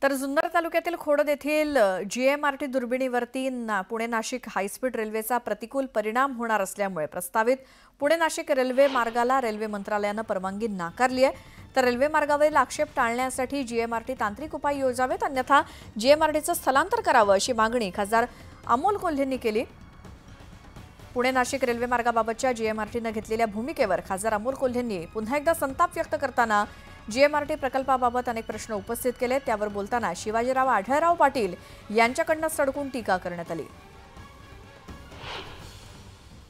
तर जुन्नर तालुक्यातील खोडद येथील जीएमआरटी दुर्बिणीवरती पुणे नाशिक हायस्पीड रेल्वेचा प्रतिकूल परिणाम होणार असल्यामुळे प्रस्तावित पुणे नाशिक रेल्वे मार्गाला रेल्वे मंत्रालयाने परवानगी नाकारली आहे। तर रेल्वे मार्गावरील आक्षेप टाळण्यासाठी जीएमआरटी तांत्रिक उपाय योजावेत, अन्यथा जीएमआरटीचं स्थलांतर करावं अशी मागणी खासदार अमोल कोल्हेंनी केली। पुणे नाशिक रेल्वे मार्गाबाबतच्या जीएमआरटीने घेतलेल्या भूमिकेवर खासदार अमोल कोल्हेंनी पुन्हा एकदा संताप व्यक्त करताना जीएमआरटी प्रकल्पाबाबत अनेक प्रश्न उपस्थित केले। त्यावर बोलताना शिवाजीराव आढळराव पाटील यांच्याकडून सडकून टीका करण्यात आली।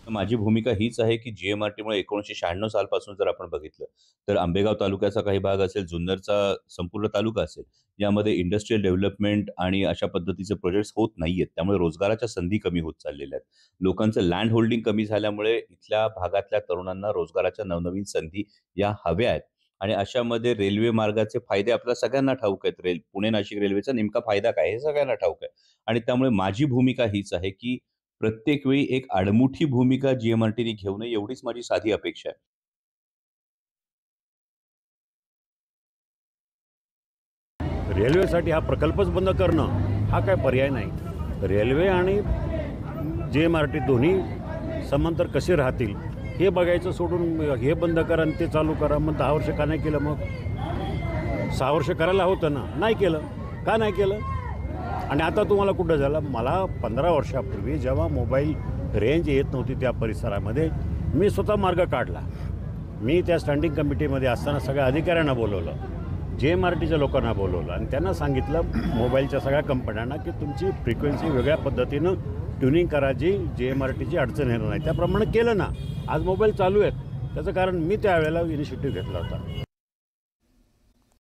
माझी भूमिका हीच आहे की जीएमआरटीमुळे 1996 सालपासून जर आपण बघितलं तर आंबेगाव तालुक्याचा काही भाग असेल, जुन्नरचा संपूर्ण तालुका असेल, यामध्ये इंडस्ट्रियल डेव्हलपमेंट आणि अशा पद्धतीचे प्रोजेक्ट्स होत नाहीयेत। त्यामुळे रोजगाराच्या संधी कमी होत चाललेल्या आहेत। लोकांचं लँड होल्डिंग कमी झाल्यामुळे इथल्या भागातल्या तरुणांना रोजगाराच्या नवनवीन संधी या हव्या आहेत आणि अशामध्ये रेल्वे मार्गाचे फायदे आपल्या सगळ्यांना ठाऊक आहेत। पुणे नाशिक रेल्वेचा नेमका फायदा काय हे सगळ्यांना ठाऊक आहे आणि त्यामुळे माझी भूमिका हीच आहे की प्रत्येक वेळी एक आडमुठी भूमिका जीएमआरटीने घेऊ नये, एवढीच माझी साधी अपेक्षा आहे। रेल्वेसाठी हा प्रकल्पच बंद करणं हा काय पर्याय नाही। रेल्वे आणि जीएमआरटी दोन्ही समांतर कसे राहतील हे बघायचं सोडून हे बंद करा आणि ते चालू करा। मग 10 वर्ष का नाही केलं? मग 6 वर्ष करायला होतं ना, नाही केलं का? नाही केलं। आणि आता तुम्हाला कुठं झालं? मला 15 वर्षापूर्वी जेव्हा मोबाईल रेंज येत नव्हती त्या परिसरामध्ये मी स्वतः मार्ग काढला। मी त्या स्टँडिंग कमिटीमध्ये असताना सगळ्या अधिकाऱ्यांना बोलवलं, जीएमआरटीच्या लोकांना बोलवलं आणि त्यांना सांगितलं मोबाईलच्या सगळ्या कंपन्यांना की तुमची फ्रिक्वेन्सी वेगळ्या पद्धतीनं ट्युनिंग करा, जी जीएमआरटीची अडचण येणार नाही। त्याप्रमाणे केलं ना, आज मोबाईल चालू आहेत। त्याचं कारण मी त्यावेळेला इनिशिएटिव्ह घेतला होता।